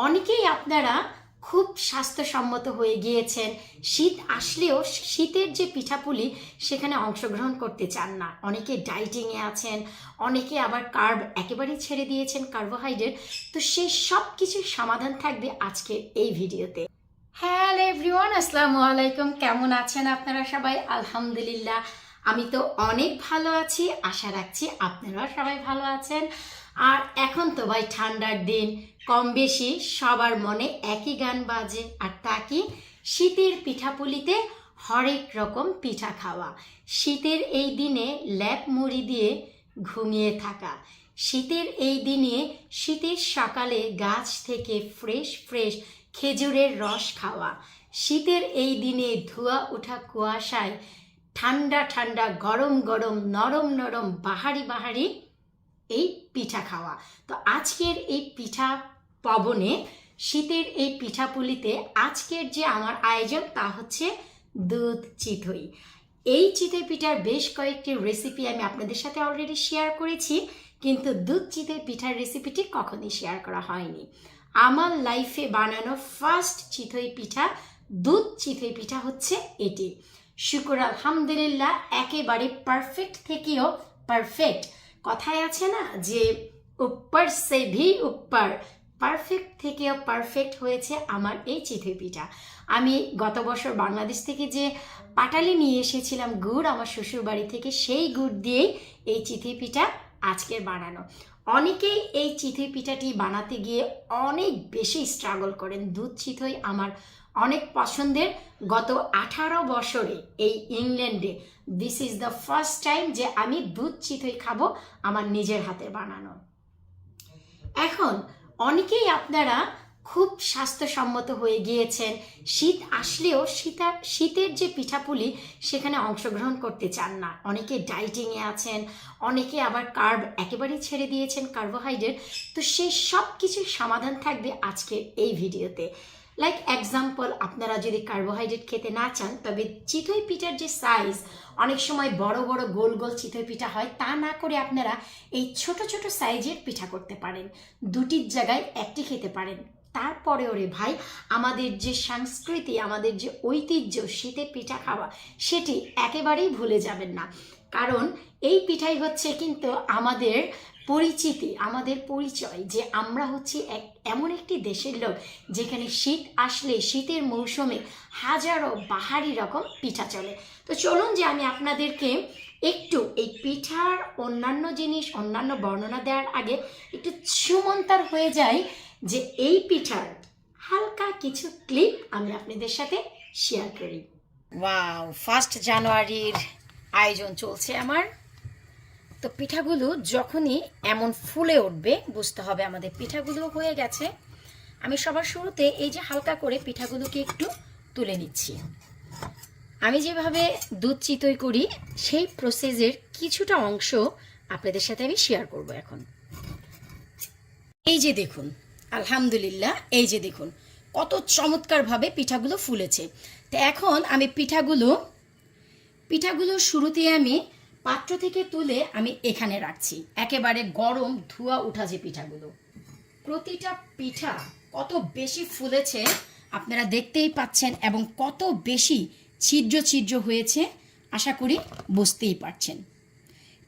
অনেকেই আপনারা খুব স্বাস্থ্যসম্মত হয়ে গিয়েছেন, শীত আসলেও শীতের যে পিঠাপুলি সেখানে অংশগ্রহণ করতে চান না। অনেকে ডাইটিংয়ে আছেন, অনেকে আবার কার্ব একেবারেই ছেড়ে দিয়েছেন, কার্বোহাইড্রেট। তো সেই সব কিছুর সমাধান থাকবে আজকে এই ভিডিওতে। হ্যালো এভরিওয়ান, আসসালামু আলাইকুম। কেমন আছেন আপনারা সবাই? আলহামদুলিল্লাহ, আমি তো অনেক ভালো আছি। আশা রাখছি আপনারা সবাই ভালো আছেন। আর এখন তো ভাই ঠান্ডার দিন, কম বেশি সবার মনে একই গান বাজে, আর তা কি? শীতের পিঠাপুলিতে হরেক রকম পিঠা খাওয়া। শীতের এই দিনে ল্যাপ মুড়ি দিয়ে ঘুমিয়ে থাকা, শীতের এই দিনে শীতের সকালে গাছ থেকে ফ্রেশ ফ্রেশ খেজুরের রস খাওয়া, শীতের এই দিনে ধোঁয়া ওঠা কুয়াশায় ঠান্ডা ঠান্ডা গরম গরম নরম নরম বাহারি বাহারি এই পিঠা খাওয়া। তো আজকের এই পিঠা পবনে, শীতের এই পিঠাপুলিতে আজকের যে আমার আয়োজন তা হচ্ছে দুধ চিতই। এই চিতই পিঠার বেশ কয়েকটি রেসিপি আমি আপনাদের সাথে অলরেডি শেয়ার করেছি, কিন্তু দুধ চিতই পিঠার রেসিপিটি কখনই শেয়ার করা হয়নি। আমার লাইফে বানানো ফার্স্ট চিতই পিঠা, দুধ চিতই পিঠা হচ্ছে এটি। শুকর আলহামদুলিল্লাহ, একেবারে পারফেক্ট থেকেও পারফেক্ট। কথায় আছে না যে উপর সে ভি উপর, পারফেক্ট থেকেও পারফেক্ট হয়েছে আমার এই চিতই পিঠা। আমি গত বছর বাংলাদেশ থেকে যে পাটালি নিয়ে এসেছিলাম গুড় আমার শ্বশুর বাড়ি থেকে, সেই গুড় দিয়েই এই চিতই পিঠা আজকের বানানো। অনেকেই এই চিতই পিঠাটি বানাতে গিয়ে অনেক বেশি স্ট্রাগল করেন। দুধ চিতই আমার অনেক পছন্দের। গত 18 বছরে এই ইংল্যান্ডে this is the first time যে আমি দুধ চিতই খাবো আমার নিজের হাতে বানানো। এখন অনেকেই আপনারা খুব স্বাস্থ্যসম্মত হয়ে গিয়েছেন, শীত আসলেও শীতের যে পিঠাপুলি সেখানে অংশগ্রহণ করতে চান না। অনেকে ডাইটিংয়ে আছেন, অনেকে আবার কার্ব একেবারেই ছেড়ে দিয়েছেন, কার্বোহাইড্রেট। তো সেই সব কিছুর সমাধান থাকবে আজকে এই ভিডিওতে। লাইক এক্সাম্পল, আপনারা যদি কার্বোহাইড্রেট খেতে না চান, তবে চিতই পিঠার যে সাইজ, অনেক সময় বড় বড় গোল গোল চিতই পিঠা হয়, তা না করে আপনারা এই ছোট ছোট সাইজের পিঠা করতে পারেন। দুটির জায়গায় একটি খেতে পারেন। তারপরে ওরে ভাই, আমাদের যে সংস্কৃতি, আমাদের যে ঐতিহ্য শীতে পিঠা খাওয়া, সেটি একেবারেই ভুলে যাবেন না। কারণ এই পিঠাই হচ্ছে কিন্তু আমাদের পরিচিতি, আমাদের পরিচয়, যে আমরা হচ্ছে এমন একটি দেশের লোক যেখানে শীত আসলে শীতের মৌসুমে হাজারো বাহারি রকম পিঠা চলে। তো চলুন যে আমি আপনাদেরকে একটু এই পিঠার অন্যান্য জিনিস, অন্যান্য বর্ণনা দেওয়ার আগে একটু সুমন্তার হয়ে যায় যে এই পিঠার হালকা কিছু ক্লিপ আমি আপনাদের সাথে শেয়ার করি। ওয়াও, 1 জানুয়ারির আয়োজন চলছে আমার। তো পিঠাগুলো যখনই এমন ফুলে উঠবে বুঝতে হবে আমাদের পিঠাগুলো হয়ে গেছে। আমি সবার শুরুতে এই যে হালকা করে পিঠাগুলোকে একটু তুলে নিচ্ছি। আমি যেভাবে দুধ চিতই করি সেই প্রসেসের কিছুটা অংশ আপনাদের সাথে আমি শেয়ার করব এখন। এই যে দেখুন, আলহামদুলিল্লাহ, এই যে দেখুন কত চমৎকারভাবে পিঠাগুলো ফুলেছে। তো এখন আমি পিঠাগুলো শুরুতে আমি পাত্র থেকে তুলে আমি এখানে রাখছি। একেবারে গরম ধোঁয়া ওঠা যে পিঠাগুলো, প্রতিটা পিঠা কত বেশি ফুলেছে আপনারা দেখতেই পাচ্ছেন, এবং কত বেশি ছিদ্র ছিদ্র হয়েছে আশা করি বুঝতেই পারছেন।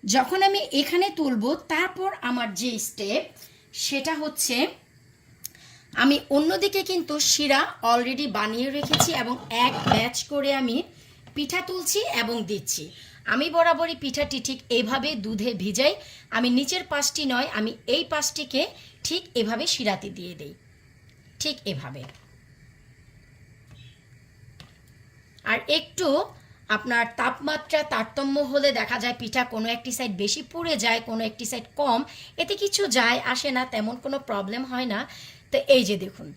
যখন আমি এখানে তুলব, তারপর আমার যে স্টেপ সেটা হচ্ছে, আমি অন্যদিকে কিন্তু শিরা অলরেডি বানিয়ে রেখেছি এবং এক ব্যাচ করে আমি পিঠা তুলছি এবং দিচ্ছি। আমি বরাবরই পিঠাটি ঠিক এইভাবে দুধে ভিজাই। আমি নিচের পাশটি নয়, আমি এই পাশটিকে ঠিক এভাবে শিরাতে দিয়ে দেই, ঠিক এভাবে। আর একটু আপনার তাপমাত্রা তারতম্য হলে দেখা যায় পিঠা কোনো একটি সাইড বেশি পুড়ে যায়, কোনো একটি সাইড কম, এতে কিছু যায় আসে না, তেমন কোনো প্রবলেম হয় না। তো এই যে দেখুন,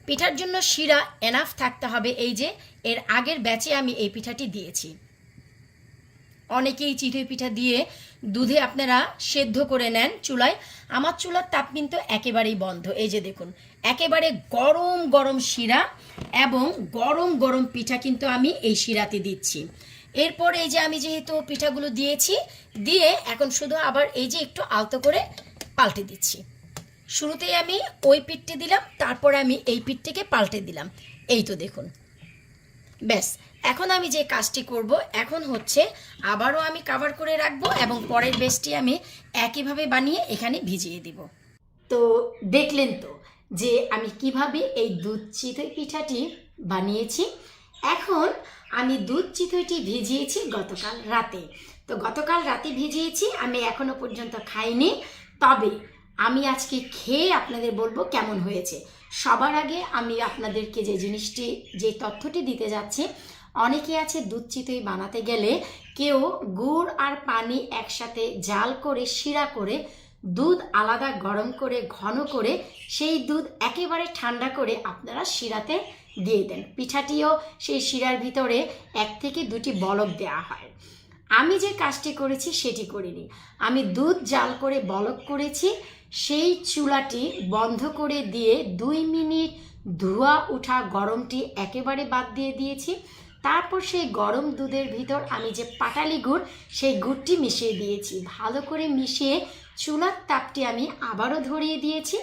পিঠার জন্য শিরা এনাফ থাকতে হবে। এই যে এর আগের ব্যাচে আমি এই পিঠাটি দিয়েছি। অনেকেই চিতই পিঠা দিয়ে দুধে আপনারা সেদ্ধ করে নেন চুলায়। আমার চুলার তাপ কিন্তু একেবারেই বন্ধ। এই যে দেখুন, একেবারে গরম গরম শিরা এবং গরম গরম পিঠা কিন্তু আমি এই শিরাতে দিচ্ছি। এরপর এই যে আমি যেহেতু পিঠাগুলো দিয়েছি, দিয়ে এখন শুধু আবার এই যে একটু আলতো করে পাল্টে দিচ্ছি। শুরুতেই আমি ওই পিঠটি দিলাম, তারপর আমি এই পিঠটিকে পাল্টে দিলাম। এই তো দেখুন, ব্যাস। এখন আমি যে কাজটি করব, এখন হচ্ছে আবারও আমি কভার করে রাখবো এবং পরের বেসটি আমি একইভাবে বানিয়ে এখানে ভিজিয়ে দিব। তো দেখলেন তো যে আমি কিভাবে এই দুধ চিতই পিঠাটি বানিয়েছি। এখন আমি দুধ চিতইটি ভিজিয়েছি গতকাল রাতে। তো গতকাল রাতে ভিজিয়েছি, আমি এখনো পর্যন্ত খাইনি, তবে আমি আজকে খেয়ে আপনাদের বলবো কেমন হয়েছে। সবার আগে আমি আপনাদেরকে যে তথ্যটি দিতে যাচ্ছি, অনেকে আছে দুধ চিতই বানাতে গেলে কেউ গুড় আর পানি একসাথে জাল করে শিরা করে দুধ আলাদা গরম করে ঘন করে সেই দুধ একেবারে ঠান্ডা করে আপনারা শিরাতে দিয়ে দেন। পিঠাটিও সেই শিরার ভিতরে 1 থেকে 2টি বলক দেওয়া হয়। আমি যে কাজটি করেছি সেটি করিনি। আমি দুধ জাল করে বলক করেছি, সেই চুলাটি বন্ধ করে দিয়ে 2 মিনিট ধোঁয়া ওঠা গরমটি একেবারে বাদ দিয়ে দিয়েছি। তারপর সেই গরম দুধের ভিতর আমি যে পাটালি গুড়, সেই গুড়টি মিশিয়ে দিয়েছি। ভালো করে মিশিয়ে চুলার তাপটি আমি আবারও ধরিয়ে দিয়েছি।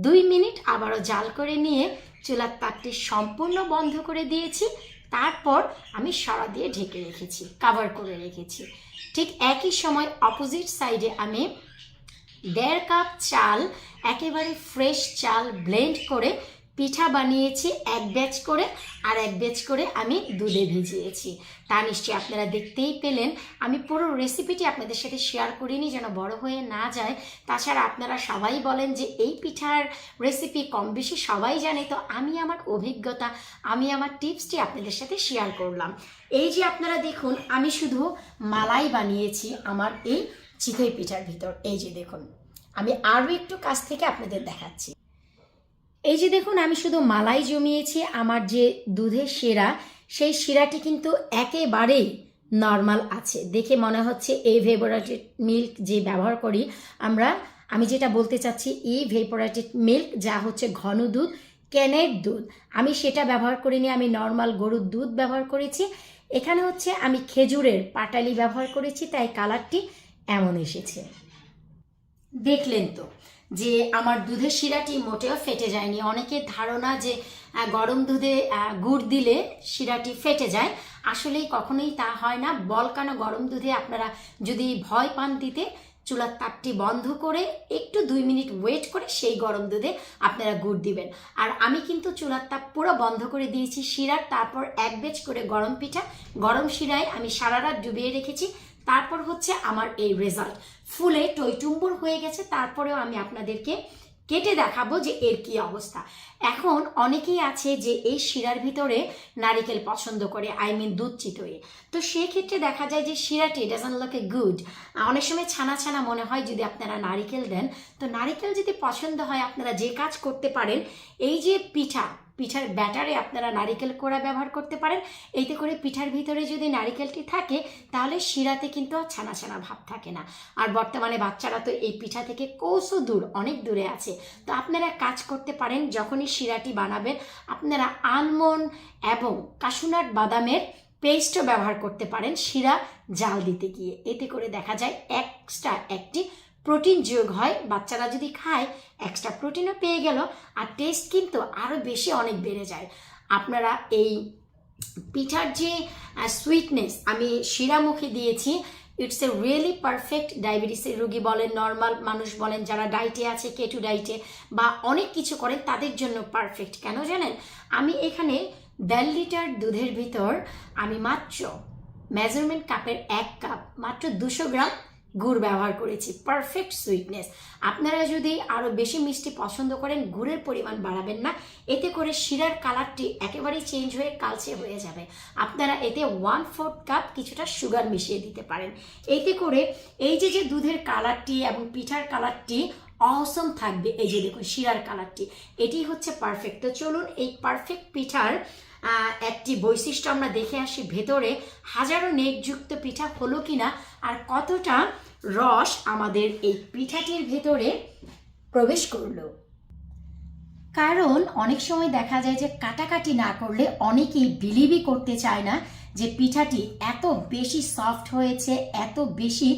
2 মিনিট আবারও জাল করে নিয়ে চুলার তাপটি সম্পূর্ণ বন্ধ করে দিয়েছি। তারপর আমি সরা দিয়ে ঢেকে রেখেছি, কভার করে রেখেছি। ঠিক একই সময় অপোজিট সাইডে আমি 1.5 কাপ চাল, একেবারে ফ্রেশ চাল ব্লেন্ড করে পিঠা বানিয়েছি, 1 ব্যাচ করে, আর 1 ব্যাচ করে আমি দুধে ভিজিয়েছি। তা নিশ্চয়ই আপনারা দেখতেই পেলেন। আমি পুরো রেসিপিটি আপনাদের সাথে শেয়ার করিনি যেন বড় হয়ে না যায়। তাছাড়া আপনারা সবাই বলেন যে এই পিঠার রেসিপি কম বেশি সবাই জানে, তো আমি আমার অভিজ্ঞতা, আমি আমার টিপসটি আপনাদের সাথে শেয়ার করলাম। এই যে আপনারা দেখুন, আমি শুধু মালাই বানিয়েছি আমার এই চিতই পিঠার ভিতর। এই যে দেখুন, আমি আরও একটু কাছ থেকে আপনাদের দেখাচ্ছি। এই যে দেখুন, আমি শুধু মালাই জমিয়েছি। আমার যে দুধের শিরা, সেই শিরাটি কিন্তু একেবারেই নর্মাল আছে। দেখে মনে হচ্ছে এভাপোরেটেড মিল্ক যে ব্যবহার করি আমরা, আমি যেটা বলতে চাচ্ছি এভাপোরেটেড মিল্ক, যা হচ্ছে ঘন দুধ, ক্যানের দুধ, আমি সেটা ব্যবহার করিনি। আমি নর্মাল গরুর দুধ ব্যবহার করেছি। এখানে হচ্ছে আমি খেজুরের পাটালি ব্যবহার করেছি, তাই কালারটি এমন এসেছে। দেখলেন তো যে আমার দুধের শিরাটি মোটেও ফেটে যায়নি। অনেকের ধারণা যে গরম দুধে গুড় দিলে শিরাটি ফেটে যায়, আসলেই কখনোই তা হয় না। বলকানো গরম দুধে আপনারা যদি ভয় পান দিতে, চুলার তাপটি বন্ধ করে একটু 2 মিনিট ওয়েট করে সেই গরম দুধে আপনারা গুড় দিবেন। আর আমি কিন্তু চুলার তাপ পুরো বন্ধ করে দিয়েছি শিরার, তারপর 1 ব্যাচ করে গরম পিঠা গরম শিরায় আমি সারা রাত ডুবিয়ে রেখেছি। তারপর হচ্ছে আমার এই রেজাল্ট, ফুলে টইটুম্বুর হয়ে গেছে। তারপরেও আমি আপনাদেরকে কেটে দেখাবো যে এর কি অবস্থা। এখন অনেকেই আছে যে এই শিরার ভিতরে নারিকেল পছন্দ করে, দুধ চিতই। তো সেক্ষেত্রে দেখা যায় যে শিরাটি ডাজন্ট লুক এ গুড। অনেক সময় ছানা ছানা মনে হয় যদি আপনারা নারিকেল দেন। তো নারিকেল যদি পছন্দ হয়, আপনারা যে কাজ করতে পারেন, এই যে পিঠার ব্যাটারে আপনারা নারিকেল কোড়া ব্যবহার করতে পারেন। এতে করে পিঠার ভিতরে যদি নারিকেলটি থাকে, তাহলে শিরাতে কিন্তু ছানা ছানা ভাব থাকে না। আর বর্তমানে বাচ্চারা তো এই পিঠা থেকে কৌশো দূর, অনেক দূরে আছে। তো আপনারা কাজ করতে পারেন, যখনই শিরাটি বানাবেন আপনারা আলমন্ড এবং কাশুনাট বাদামের পেস্টও ব্যবহার করতে পারেন শিরা জাল দিতে গিয়ে। এতে করে দেখা যায় এক্সট্রা একটি প্রোটিন যোগ হয়। বাচ্চারা যদি খায়, এক্সট্রা প্রোটিনও পেয়ে গেল, আর টেস্ট কিন্তু আরও বেশি অনেক বেড়ে যায়। আপনারা এই পিঠার যে সুইটনেস আমি শিরা মুখে দিয়েছি, ইটস এ রিয়েলি পারফেক্ট। ডায়াবেটিসের রোগী বলেন, নর্মাল মানুষ বলেন, যারা ডায়েটে আছে, কেটো ডায়েটে বা অনেক কিছু করেন, তাদের জন্য পারফেক্ট। কেন জানেন? আমি এখানে 1.5 লিটার দুধের ভিতর আমি মাত্র মেজারমেন্ট কাপের 1 কাপ, মাত্র 200 গ্রাম গুড় ব্যবহার করেছি। Perfect sweetness. আপনারা যদি আরও বেশি মিষ্টি পছন্দ করেন, গুড়ের পরিমাণ বাড়াবেন না, এতে করে শিরার কালারটি একেবারেই চেঞ্জ হয়ে কালচে হয়ে যাবে। আপনারা এতে 1/4 কাপ কিছুটা সুগার মিশিয়ে দিতে পারেন। এতে করে এই যে দুধের কালারটি এবং পিঠার কালারটি অসম থাকবে। এই যে দেখুন শিরার কালারটি, এটি হচ্ছে পারফেক্ট। তো চলুন এই পারফেক্ট পিঠার একটি বৈশিষ্ট্য আমরা দেখে আসি, ভেতরে হাজারো নেকযুক্ত পিঠা হলো কিনা, আর কতটা রস আমাদের এই পিঠাটির ভেতরে প্রবেশ করলো। কারণ অনেক সময় দেখা যায় যে কাটাকাটি না করলে অনেকেই বিলিভই করতে চায় না যে পিঠাটি এত বেশি সফট হয়েছে, এত বেশি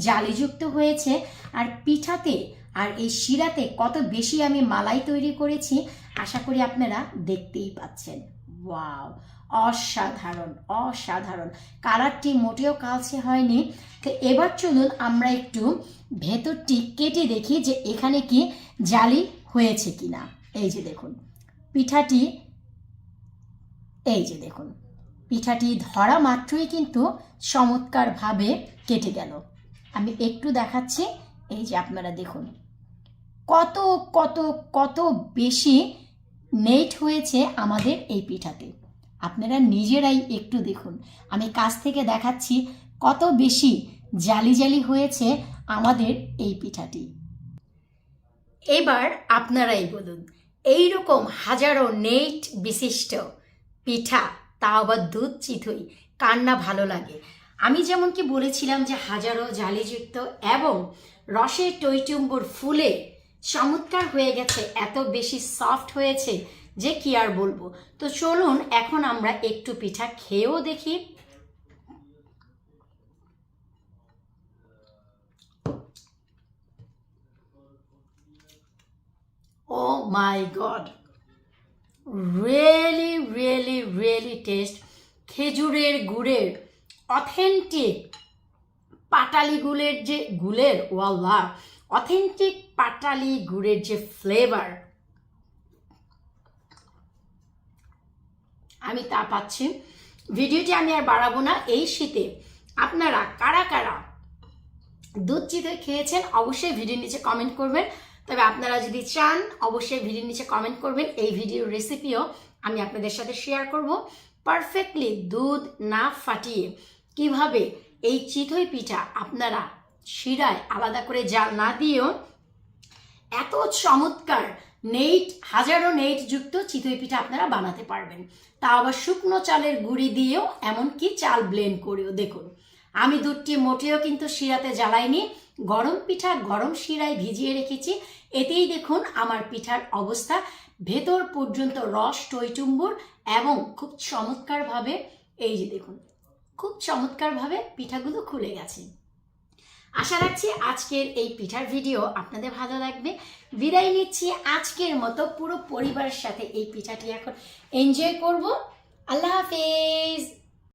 জালিযুক্ত হয়েছে। আর পিঠাতে আর এই শিরাতে কত বেশি আমি মালাই তৈরি করেছি আশা করি আপনারা দেখতেই পাচ্ছেন। ওয়াও, অসাধারণ অসাধারণ, কালারটি মোটেও কালচে হয়নি। তো এবার চলুন আমরা একটু ভেতরটি কেটে দেখি যে এখানে কি জালি হয়েছে কিনা। এই যে দেখুন পিঠাটি, এই যে দেখুন পিঠাটি ধরা মাত্রই কিন্তু চমৎকারভাবে কেটে গেল। আমি একটু দেখাচ্ছি, এই যে আপনারা দেখুন কত কত কত বেশি নেট হয়েছে আমাদের এই পিঠাতে। আপনারা নিজেরাই একটু দেখুন, আমি কাছ থেকে দেখাচ্ছি কত বেশি জালি জালি হয়েছে আমাদের এই পিঠাটি। এবার আপনারাই বলুন, এই রকম হাজারো নেট বিশিষ্ট পিঠা, তাও আবার দুধ চিতই, কার না ভালো লাগে। আমি যেমন কি বলেছিলাম যে হাজারো জালিযুক্ত এবং রসে টইটুম্বুর ফুলে চমৎকার হয়ে গেছে, এত বেশি সফট হয়েছে যে কি আর বলবো। তো চলুন এখন আমরা একটু পিঠা খেয়েও দেখি। Oh my god, really really really taste. খেজুরের গুড়ের অথেন্টিক পাটালি গুড়ের ওয়াল্লাহ, অথেন্টিক পাটালি গুড়ের যে ফ্লেভার আমি তা পাচ্ছি। ভিডিওটি আমি আর বাড়াবো না। এই শীতে আপনারা কারা কারা দুধ চিতই খেয়েছেন অবশ্যই ভিডিওর নিচে কমেন্ট করবেন। তবে আপনারা যদি চান অবশ্যই ভিডিওর নিচে কমেন্ট করবেন, এই ভিডিওর রেসিপিও আমি আপনাদের সাথে শেয়ার করব। পারফেক্টলি দুধ না ফাটিয়ে কিভাবে এই চিতই পিঠা আপনারা শিরায় আলাদা করে জাল না দিয়েও এত চমৎকার নেট, হাজারো নেট যুক্ত চিতই পিঠা আপনারা বানাতে পারবেন, তা আবার শুকনো চালের গুঁড়ি দিয়েও, এমনকি চাল ব্লেন্ড করেও। দেখুন আমি দুধটি মোটেও কিন্তু শিরাতে জ্বালাইনি, গরম পিঠা গরম শিরায় ভিজিয়ে রেখেছি। এতেই দেখুন আমার পিঠার অবস্থা, ভেতর পর্যন্ত রস টইটুম্বুর এবং খুব চমৎকারভাবে, এই যে দেখুন খুব চমৎকারভাবে পিঠাগুলো খুলে গেছে। আশা রাখছি আজকের এই পিঠার ভিডিও আপনাদের ভালো লাগবে। বিদায় নিচ্ছি আজকের মতো, পুরো পরিবারের সাথে এই পিঠাটি এখন এনজয় করব। আল্লাহ হাফেজ।